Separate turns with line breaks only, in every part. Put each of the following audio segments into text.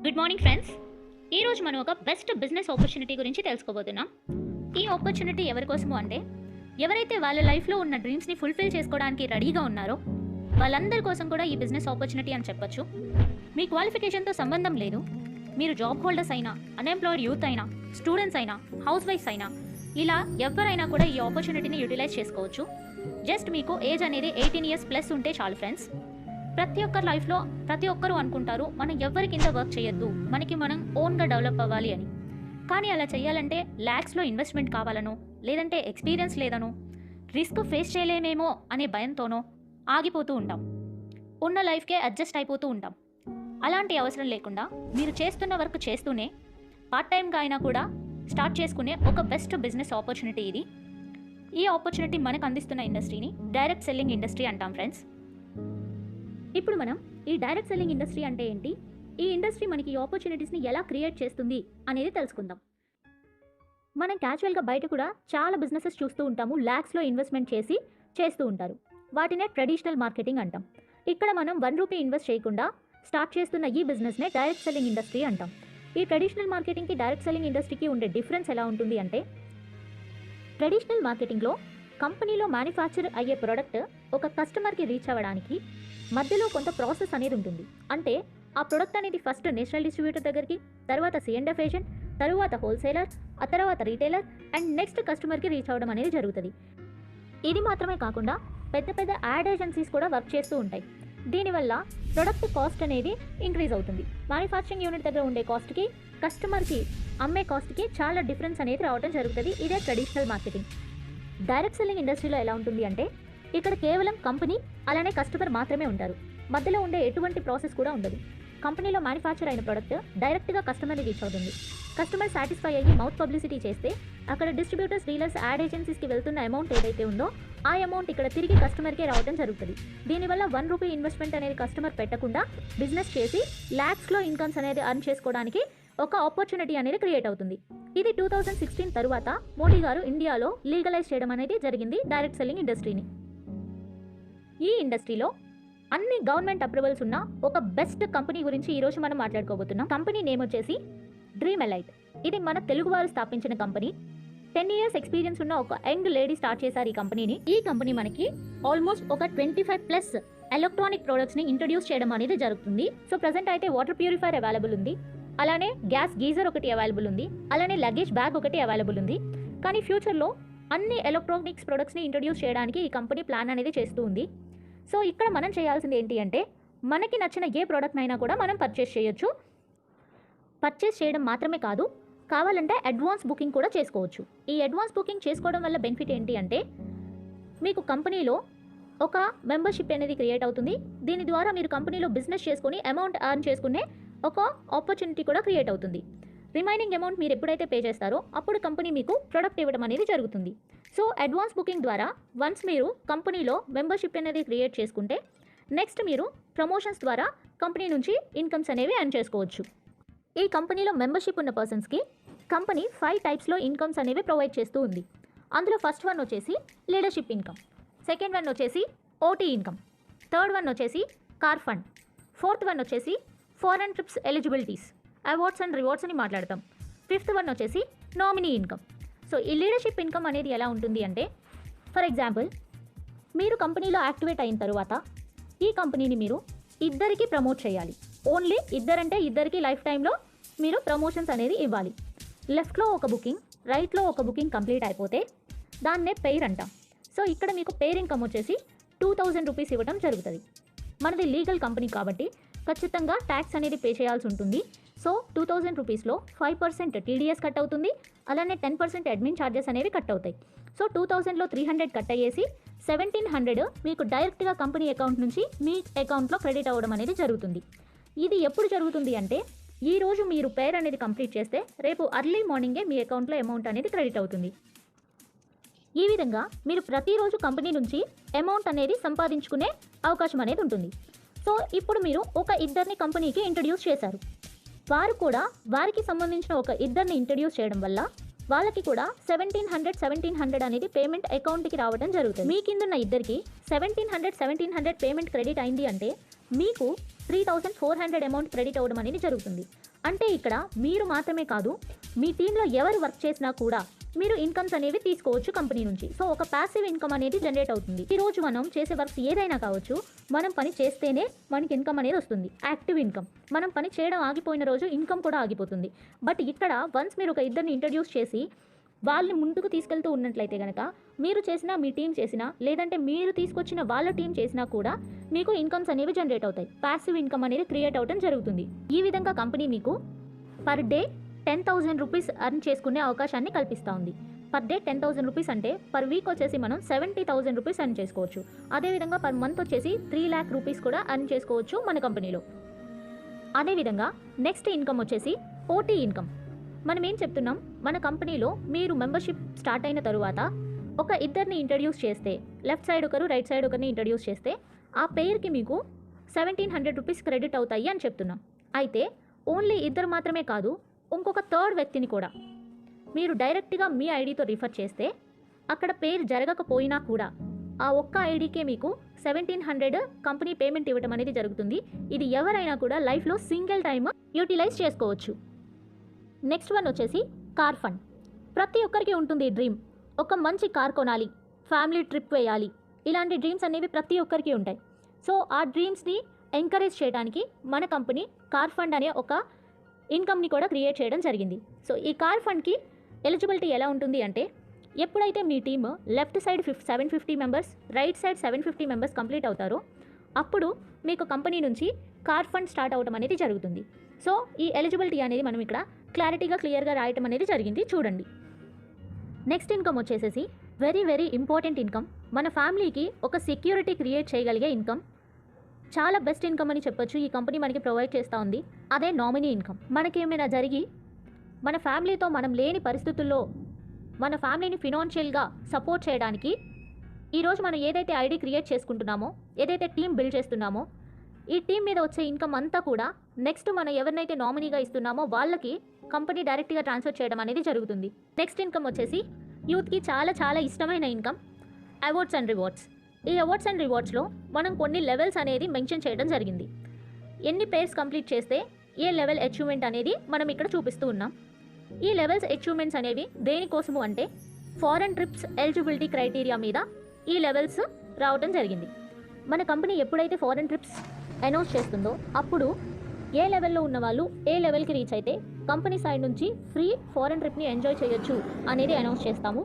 Good morning friends. ఈరోజు మనం ఒక బెస్ట్ బిజినెస్ ఆపర్చునిటీ గురించి తెలుసుకోబోతున్నాం. ఈ ఆపర్చునిటీ ఎవరి కోసము అంటే ఎవరైతే వాళ్ళ లైఫ్లో ఉన్న డ్రీమ్స్ని ఫుల్ఫిల్ చేసుకోవడానికి రెడీగా ఉన్నారో వాళ్ళందరి కోసం కూడా ఈ బిజినెస్ ఆపర్చునిటీ అని చెప్పొచ్చు. మీ క్వాలిఫికేషన్తో సంబంధం లేదు. మీరు జాబ్ హోల్డర్స్ అయినా, అన్ఎంప్లాయిడ్ యూత్ అయినా, స్టూడెంట్స్ అయినా, హౌస్ వైఫ్స్ అయినా, ఇలా ఎవరైనా కూడా ఈ ఆపర్చునిటీని యూటిలైజ్ చేసుకోవచ్చు. జస్ట్ మీకు ఏజ్ అనేది 18 years ప్లస్ ఉంటే చాలు ఫ్రెండ్స్. ప్రతి ఒక్కరి లైఫ్లో ప్రతి ఒక్కరు అనుకుంటారు మనం ఎవరి కింద వర్క్ చేయొద్దు, మనకి మనం ఓన్గా డెవలప్ అవ్వాలి అని. కానీ అలా చేయాలంటే ల్యాక్స్లో ఇన్వెస్ట్మెంట్ కావాలనో, లేదంటే ఎక్స్పీరియన్స్ లేదనో, రిస్క్ ఫేస్ చేయలేమేమో అనే భయంతోనో ఆగిపోతూ ఉంటాం. ఉన్న లైఫ్కే అడ్జస్ట్ అయిపోతూ ఉంటాం. అలాంటి అవసరం లేకుండా మీరు చేస్తున్న వర్క్ చేస్తూనే పార్ట్ టైంగా అయినా కూడా స్టార్ట్ చేసుకునే ఒక బెస్ట్ బిజినెస్ ఆపర్చునిటీ ఇది. ఈ ఆపర్చునిటీ మనకు అందిస్తున్న ఇండస్ట్రీని డైరెక్ట్ సెల్లింగ్ ఇండస్ట్రీ అంటాం ఫ్రెండ్స్. ఇప్పుడు మనం ఈ డైరెక్ట్ సెల్లింగ్ ఇండస్ట్రీ అంటే ఏంటి, ఈ ఇండస్ట్రీ మనకి ఈ ఆపర్చునిటీస్ని ఎలా క్రియేట్ చేస్తుంది అనేది తెలుసుకుందాం. మనం క్యాజువల్గా బయట కూడా చాలా బిజినెసెస్ చూస్తూ ఉంటాము, ల్యాక్స్లో ఇన్వెస్ట్మెంట్ చేస్తూ ఉంటారు. వాటినే ట్రెడిషనల్ మార్కెటింగ్ అంటాం. ఇక్కడ మనం ₹1 ఇన్వెస్ట్ చేయకుండా స్టార్ట్ చేస్తున్న ఈ బిజినెస్నే డైరెక్ట్ సెల్లింగ్ ఇండస్ట్రీ అంటాం. ఈ ట్రెడిషనల్ మార్కెటింగ్కి డైరెక్ట్ సెల్లింగ్ ఇండస్ట్రీకి ఉండే డిఫరెన్స్ ఎలా ఉంటుంది అంటే, ట్రెడిషనల్ మార్కెటింగ్లో కంపెనీలో మ్యానుఫ్యాక్చర్ అయ్యే ప్రోడక్ట్ ఒక కస్టమర్కి రీచ్ అవ్వడానికి మధ్యలో కొంత ప్రాసెస్ అనేది ఉంటుంది. అంటే ఆ ప్రొడక్ట్ అనేది ఫస్ట్ నేషనల్ డిస్ట్రిబ్యూటర్ దగ్గరికి, తర్వాత C&F ఏజెంట్, తర్వాత హోల్సేలర్, ఆ తర్వాత రీటైలర్ అండ్ నెక్స్ట్ కస్టమర్కి రీచ్ అవ్వడం అనేది జరుగుతుంది. ఇది మాత్రమే కాకుండా పెద్ద పెద్ద యాడ్ ఏజెన్సీస్ కూడా వర్క్ చేస్తూ ఉంటాయి. దీనివల్ల ప్రొడక్ట్ కాస్ట్ అనేది ఇంక్రీజ్ అవుతుంది. మ్యానుఫ్యాక్చరింగ్ యూనిట్ దగ్గర ఉండే కాస్ట్కి, కస్టమర్కి అమ్మే కాస్ట్కి చాలా డిఫరెన్స్ అనేది రావడం జరుగుతుంది. ఇదే ట్రెడిషనల్ మార్కెటింగ్. డైరెక్ట్ సెల్లింగ్ ఇండస్ట్రీలో ఎలా ఉంటుంది అంటే, ఇక్కడ కేవలం కంపెనీ అలానే కస్టమర్ మాత్రమే ఉంటారు. మధ్యలో ఉండే ఎటువంటి ప్రాసెస్ కూడా ఉండదు. కంపెనీలో మ్యానుఫ్యాక్చర్ అయిన ప్రొడక్ట్ డైరెక్ట్గా కస్టమర్ని రీచ్ అవుతుంది. కస్టమర్ సాటిస్ఫై అయ్యి మౌత్ పబ్లిసిటీ చేస్తే అక్కడ డిస్ట్రిబ్యూటర్స్, డీలర్స్, యాడ్ ఏజెన్సీస్కి వెళ్తున్న అమౌంట్ ఏదైతే ఉందో ఆ అమౌంట్ ఇక్కడ తిరిగి కస్టమర్కే రావడం జరుగుతుంది. దీనివల్ల ₹1 ఇన్వెస్ట్మెంట్ అనేది కస్టమర్ పెట్టకుండా బిజినెస్ చేసి ల్యాక్స్లో ఇన్కమ్స్ అనేది అర్న్ చేసుకోవడానికి ఒక ఆపర్చునిటీ అనేది క్రియేట్ అవుతుంది. ఇది 2016 తరువాత మోడీ గారు ఇండియాలో లీగలైజ్ చేయడం అనేది జరిగింది డైరెక్ట్ సెల్లింగ్ ఇండస్ట్రీని. ఈ ఇండస్ట్రీలో అన్ని గవర్నమెంట్ అప్రూవల్స్ ఉన్న ఒక బెస్ట్ కంపెనీ గురించి ఈరోజు మనం మాట్లాడుకోబోతున్నాం. కంపెనీ నేమ్ వచ్చేసి డ్రీమ్ ఎలైట్. ఇది మన తెలుగువారు స్థాపించిన కంపెనీ. 10 years ఎక్స్పీరియన్స్ ఉన్న ఒక యంగ్ లేడీ స్టార్ట్ చేశారు ఈ కంపెనీని. ఈ కంపెనీ మనకి ఆల్మోస్ట్ ఒక 25+ ఎలక్ట్రానిక్ ప్రొడక్ట్స్ని ఇంట్రొడ్యూస్ చేయడం అనేది జరుగుతుంది. సో ప్రజెంట్ అయితే వాటర్ ప్యూరిఫైర్ అవైలబుల్ ఉంది, అలానే గ్యాస్ గీజర్ ఒకటి అవైలబుల్ ఉంది, అలానే లగేజ్ బ్యాగ్ ఒకటి అవైలబుల్ ఉంది. కానీ ఫ్యూచర్లో అన్ని ఎలక్ట్రానిక్స్ ప్రొడక్ట్స్ని ఇంట్రొడ్యూస్ చేయడానికి ఈ కంపెనీ ప్లాన్ అనేది చేస్తూ ఉంది. సో ఇక్కడ మనం చేయాల్సింది ఏంటి అంటే, మనకి నచ్చిన ఏ ప్రోడక్ట్ అయినా కూడా మనం పర్చేస్ చేయొచ్చు. పర్చేస్ చేయడం మాత్రమే కాదు, కావాలంటే అడ్వాన్స్ బుకింగ్ కూడా చేసుకోవచ్చు. ఈ అడ్వాన్స్ బుకింగ్ చేసుకోవడం వల్ల బెనిఫిట్ ఏంటి అంటే, మీకు కంపెనీలో ఒక మెంబర్షిప్ అనేది క్రియేట్ అవుతుంది. దీని ద్వారా మీరు కంపెనీలో బిజినెస్ చేసుకొని అమౌంట్ ఎర్న్ చేసుకునే ఒక ఆపర్చునిటీ కూడా క్రియేట్ అవుతుంది. రిమైనింగ్ అమౌంట్ మీరు ఎప్పుడైతే పే చేస్తారో అప్పుడు కంపెనీ మీకు ప్రొడక్ట్ ఇవ్వడం అనేది జరుగుతుంది. సో అడ్వాన్స్ బుకింగ్ ద్వారా వన్స్ మీరు కంపెనీలో మెంబర్షిప్ అనేది క్రియేట్ చేసుకుంటే, నెక్స్ట్ మీరు ప్రమోషన్స్ ద్వారా కంపెనీ నుంచి ఇన్కమ్స్ అనేవి ఎర్న్ చేసుకోవచ్చు. ఈ కంపెనీలో మెంబర్షిప్ ఉన్న పర్సన్స్కి కంపెనీ 5 టైప్స్లో ఇన్కమ్స్ అనేవి ప్రొవైడ్ చేస్తూ ఉంది. అందులో ఫస్ట్ వన్ వచ్చేసి లీడర్షిప్ ఇన్కమ్, సెకండ్ వన్ వచ్చేసి OT ఇన్కమ్, థర్డ్ వన్ వచ్చేసి కార్ ఫండ్, ఫోర్త్ వన్ వచ్చేసి foreign trips eligibilities, awards and rewards అని మాట్లాడతాం, ఫిఫ్త్ వన్ వచ్చేసి నామినీ ఇన్కమ్. సో ఈ లీడర్షిప్ ఇన్కమ్ అనేది ఎలా ఉంటుంది అంటే, ఫర్ ఎగ్జాంపుల్ మీరు కంపెనీలో యాక్టివేట్ అయిన తర్వాత ఈ కంపెనీని మీరు ఇద్దరికి ప్రమోట్ చేయాలి. ఓన్లీ ఇద్దరంటే ఇద్దరికి లైఫ్ టైంలో మీరు ప్రమోషన్స్ అనేది ఇవ్వాలి. లెఫ్ట్లో ఒక బుకింగ్, రైట్లో ఒక బుకింగ్ కంప్లీట్ అయిపోతే దాన్నే పెయిర్ అంటాం. సో ఇక్కడ మీకు పెయిర్ ఇన్కమ్ వచ్చేసి ₹2000 ఇవ్వడం జరుగుతుంది. మనది లీగల్ కంపెనీ కాబట్టి ఖచ్చితంగా ట్యాక్స్ అనేది పే చేయాల్సి ఉంటుంది. సో ₹2000లో 5% TDS కట్ అవుతుంది, అలానే 10% అడ్మిన్ ఛార్జెస్ అనేవి కట్ అవుతాయి. సో 2000లో 300 కట్ అయ్యేసి 1700 మీకు డైరెక్ట్గా కంపెనీ అకౌంట్ నుంచి మీ అకౌంట్లో క్రెడిట్ అవ్వడం అనేది జరుగుతుంది. ఇది ఎప్పుడు జరుగుతుంది అంటే, ఈ రోజు మీరు పేర్ అనేది కంప్లీట్ చేస్తే రేపు అర్లీ మార్నింగే మీ అకౌంట్లో అమౌంట్ అనేది క్రెడిట్ అవుతుంది. ఈ విధంగా మీరు ప్రతిరోజు కంపెనీ నుంచి అమౌంట్ అనేది సంపాదించుకునే అవకాశం అనేది ఉంటుంది. సో ఇప్పుడు మీరు ఒక ఇద్దరిని కంపెనీకి ఇంట్రడ్యూస్ చేశారు. వారు కూడా వారికి సంబంధించిన ఒక ఇద్దరిని ఇంట్రడ్యూస్ చేయడం వల్ల వాళ్ళకి కూడా 1700 అనేది పేమెంట్ అకౌంట్కి రావడం జరుగుతుంది. మీ కిందున్న ఇద్దరికి 1700 పేమెంట్ క్రెడిట్ అయింది అంటే మీకు 3,400 అమౌంట్ క్రెడిట్ అవ్వడం అనేది జరుగుతుంది. అంటే ఇక్కడ మీరు మాత్రమే కాదు, మీ టీంలో ఎవరు వర్క్ చేసినా కూడా మీరు ఇన్కమ్స్ అనేవి తీసుకోవచ్చు కంపెనీ నుంచి. సో ఒక ప్యాసివ్ ఇన్కమ్ అనేది జనరేట్ అవుతుంది. ఈ రోజు మనం చేసే వర్క్స్ ఏదైనా కావచ్చు, మనం పని చేస్తేనే మనకి ఇన్కమ్ అనేది వస్తుంది, యాక్టివ్ ఇన్కమ్. మనం పని చేయడం ఆగిపోయిన రోజు ఇన్కమ్ కూడా ఆగిపోతుంది. బట్ ఇక్కడ వన్స్ మీరు ఒక ఇద్దరిని ఇంట్రడ్యూస్ చేసి వాళ్ళని ముందుకు తీసుకెళ్తూ ఉన్నట్లయితే కనుక మీరు చేసినా, మీ టీం చేసినా, లేదంటే మీరు తీసుకొచ్చిన వాళ్ళ టీం చేసినా కూడా మీకు ఇన్కమ్స్ అనేవి జనరేట్ అవుతాయి. ప్యాసివ్ ఇన్కమ్ అనేది క్రియేట్ అవడం జరుగుతుంది. ఈ విధంగా కంపెనీ మీకు పర్ డే 10,000 రూపీస్ అర్న్ చేసుకునే అవకాశాన్ని కల్పిస్తూ ఉంది. పర్ డే 10,000 రూపీస్ అంటే పర్ వీక్ వచ్చేసి మనం 70,000 రూపీస్ అర్న్ చేసుకోవచ్చు. అదేవిధంగా పర్ మంత్ వచ్చేసి 3 lakh రూపీస్ కూడా అర్న్ చేసుకోవచ్చు మన కంపెనీలో. అదేవిధంగా నెక్స్ట్ ఇన్కమ్ వచ్చేసి ఓటీ ఇన్కమ్. మనం ఏం చెప్తున్నాం, మన కంపెనీలో మీరు మెంబర్షిప్ స్టార్ట్ అయిన తరువాత ఒక ఇద్దరిని ఇంట్రడ్యూస్ చేస్తే, లెఫ్ట్ సైడ్ ఒకరు, రైట్ సైడ్ ఒకరిని ఇంట్రడ్యూస్ చేస్తే ఆ పేరుకి మీకు 1,700 రూపీస్ క్రెడిట్ అవుతాయి అని చెప్తున్నాం. అయితే ఓన్లీ ఇద్దరు మాత్రమే కాదు, ఇంకొక థర్డ్ వ్యక్తిని కూడా మీరు డైరెక్ట్గా మీ ఐడితో రిఫర్ చేస్తే అక్కడ పేరు జరగకపోయినా కూడా ఆ ఒక్క ఐడికే మీకు 1,700 కంపెనీ పేమెంట్ ఇవ్వడం అనేది జరుగుతుంది. ఇది ఎవరైనా కూడా లైఫ్లో సింగిల్ టైమ్ యూటిలైజ్ చేసుకోవచ్చు. నెక్స్ట్ వన్ వచ్చేసి కార్ ఫండ్. ప్రతి ఒక్కరికి ఉంటుంది డ్రీమ్, ఒక మంచి కార్ కొనాలి, ఫ్యామిలీ ట్రిప్ వేయాలి. ఇలాంటి డ్రీమ్స్ అనేవి ప్రతి ఒక్కరికి ఉంటాయి. సో ఆ డ్రీమ్స్ని ఎంకరేజ్ చేయడానికి మన కంపెనీ కార్ ఫండ్ అనే ఒక ఇన్కమ్ని కూడా క్రియేట్ చేయడం జరిగింది. సో ఈ కార్ ఫండ్కి ఎలిజిబిలిటీ ఎలా ఉంటుంది అంటే, ఎప్పుడైతే మీ team left side 750 members, right side 750 members complete అవుతారో అప్పుడు మీకు కంపెనీ నుంచి కార్ ఫండ్ స్టార్ట్ అవడం అనేది జరుగుతుంది. సో ఈ ఎలిజిబిలిటీ అనేది మనం ఇక్కడ క్లియర్గా రాయటం అనేది జరిగింది, చూడండి. నెక్స్ట్ ఇన్కమ్ వచ్చేసేసి వెరీ ఇంపార్టెంట్ ఇన్కమ్. మన ఫ్యామిలీకి ఒక సెక్యూరిటీ క్రియేట్ చేయగలిగే ఇన్కమ్, చాలా బెస్ట్ ఇన్కమ్ అని చెప్పొచ్చు. ఈ కంపెనీ మనకి ప్రొవైడ్ చేస్తూ ఉంది. అదే నామినీ ఇన్కమ్. మనకేమైనా జరిగి మన ఫ్యామిలీతో మనం లేని పరిస్థితుల్లో మన ఫ్యామిలీని ఫినాన్షియల్గా సపోర్ట్ చేయడానికి ఈరోజు మనం ఏదైతే ఐడి క్రియేట్ చేసుకుంటున్నామో, ఏదైతే టీం బిల్డ్ చేస్తున్నామో, ఈ టీం మీద వచ్చే ఇన్కమ్ అంతా కూడా నెక్స్ట్ మనం ఎవరినైతే నామినీగా ఇస్తున్నామో వాళ్ళకి కంపెనీ డైరెక్ట్గా ట్రాన్స్ఫర్ చేయడం అనేది జరుగుతుంది. నెక్స్ట్ ఇన్కమ్ వచ్చేసి యూత్కి చాలా ఇష్టమైన ఇన్కమ్, అవార్డ్స్ అండ్ రివార్డ్స్. ఈ అవార్డ్స్ అండ్ రివార్డ్స్లో మనం కొన్ని లెవెల్స్ అనేది మెన్షన్ చేయడం జరిగింది. ఎన్ని పేర్స్ కంప్లీట్ చేస్తే ఏ లెవెల్ అచీవ్మెంట్ అనేది మనం ఇక్కడ చూపిస్తూ ఉన్నాం. ఈ లెవెల్స్ అచీవ్మెంట్స్ అనేవి దేనికోసము అంటే ఫారెన్ ట్రిప్స్ ఎలిజిబిలిటీ క్రైటీరియా మీద ఈ లెవెల్స్ రావడం జరిగింది. మన కంపెనీ ఎప్పుడైతే ఫారెన్ ట్రిప్స్ అనౌన్స్ చేస్తుందో అప్పుడు ఏ లెవెల్లో ఉన్న వాళ్ళు ఏ లెవెల్కి రీచ్ అయితే కంపెనీ సైడ్ నుంచి ఫ్రీ ఫారెన్ ట్రిప్ని ఎంజాయ్ చేయొచ్చు అనేది అనౌన్స్ చేస్తాము.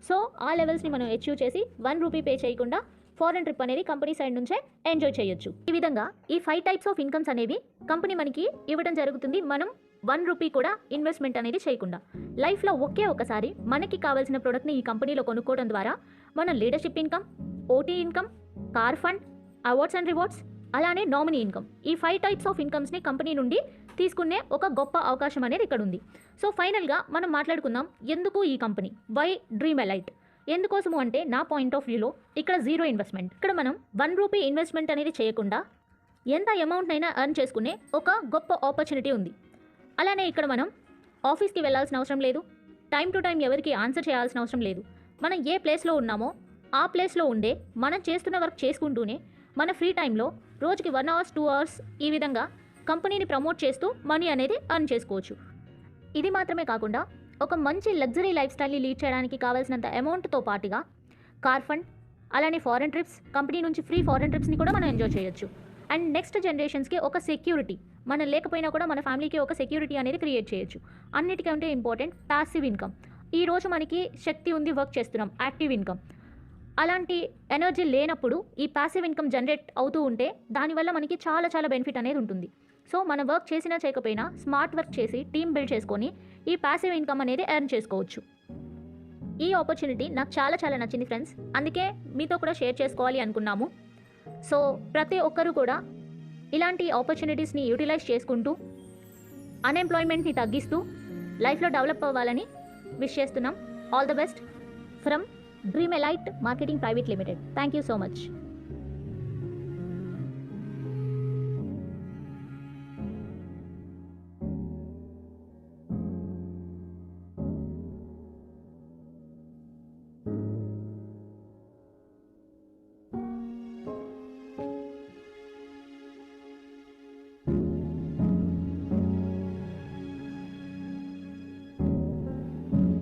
సో ఆ లెవెల్స్ని మనం అచీవ్ చేసి 1 రూపీ పే చేయకుండా ఫారెన్ ట్రిప్ అనేది కంపెనీ సైడ్ నుంచే ఎంజాయ్ చేయొచ్చు. ఈ విధంగా ఈ 5 టైప్స్ ఆఫ్ ఇన్కమ్స్ అనేవి కంపెనీ మనకి ఇవ్వడం జరుగుతుంది. మనం 1 రూపీ కూడా ఇన్వెస్ట్మెంట్ అనేది చేయకుండా లైఫ్లో ఒకే ఒకసారి మనకి కావాల్సిన ప్రోడక్ట్ని ఈ కంపెనీలో కొనుక్కోవడం ద్వారా మనం leadership income, OT income, car fund, awards and rewards, అలానే నామినీ ఇన్కమ్, ఈ 5 టైప్స్ ఆఫ్ ఇన్కమ్స్ని కంపెనీ నుండి తీసుకునే ఒక గొప్ప అవకాశం అనేది ఇక్కడ ఉంది. సో ఫైనల్గా మనం మాట్లాడుకుందాం, ఎందుకు ఈ కంపెనీ, వై డ్రీమ్ ఎలైట్. ఎందుకోసము అంటే నా పాయింట్ ఆఫ్ వ్యూలో ఇక్కడ 0 ఇన్వెస్ట్మెంట్. ఇక్కడ మనం 1 రూపీ ఇన్వెస్ట్మెంట్ అనేది చేయకుండా ఎంత అమౌంట్నైనా ఎర్న్ చేసుకునే ఒక గొప్ప ఆపర్చునిటీ ఉంది. అలానే ఇక్కడ మనం ఆఫీస్కి వెళ్ళాల్సిన అవసరం లేదు, టైం టు టైం ఎవరికి ఆన్సర్ చేయాల్సిన అవసరం లేదు. మనం ఏ ప్లేస్లో ఉన్నామో ఆ ప్లేస్లో ఉండే మనం చేస్తున్న వర్క్ చేసుకుంటూనే మన ఫ్రీ టైంలో రోజుకి 1 hour 2 hours ఈ విధంగా కంపెనీని ప్రమోట్ చేస్తూ మనీ అనేది ఎర్న్ చేసుకోవచ్చు. ఇది మాత్రమే కాకుండా ఒక మంచి లగ్జరీ లైఫ్ స్టైల్ని లీడ్ చేయడానికి కావాల్సినంత అమౌంట్తో పాటుగా కార్ ఫండ్, అలానే ఫారెన్ ట్రిప్స్, కంపెనీ నుంచి ఫ్రీ ఫారెన్ ట్రిప్స్ని కూడా మనం ఎంజాయ్ చేయొచ్చు. అండ్ నెక్స్ట్ జనరేషన్స్కి ఒక సెక్యూరిటీ, మనం లేకపోయినా కూడా మన ఫ్యామిలీకి ఒక సెక్యూరిటీ అనేది క్రియేట్ చేయొచ్చు. అన్నిటికంటే ఇంపార్టెంట్ ప్యాసివ్ ఇన్కమ్. ఈరోజు మనకి శక్తి ఉంది, వర్క్ చేస్తున్నాం, యాక్టివ్ ఇన్కమ్. అలాంటి ఎనర్జీ లేనప్పుడు ఈ ప్యాసివ్ ఇన్కమ్ జనరేట్ అవుతూ ఉంటే దానివల్ల మనకి చాలా బెనిఫిట్ అనేది ఉంటుంది. సో మన వర్క్ చేసినా చేయకపోయినా స్మార్ట్ వర్క్ చేసి టీమ్ బిల్డ్ చేసుకొని ఈ ప్యాసివ్ ఇన్కమ్ అనేది ఎర్న్ చేసుకోవచ్చు. ఈ ఆపర్చునిటీ నాకు చాలా నచ్చింది ఫ్రెండ్స్, అందుకే మీతో కూడా షేర్ చేసుకోవాలి అనుకున్నాము. సో ప్రతి ఒక్కరూ కూడా ఇలాంటి ఆపర్చునిటీస్ని యూటిలైజ్ చేసుకుంటూ అన్ఎంప్లాయ్మెంట్ని తగ్గిస్తూ లైఫ్లో డెవలప్ అవ్వాలని విష్ చేస్తున్నాం. All the best from dream elite marketing private limited. Thank you so much.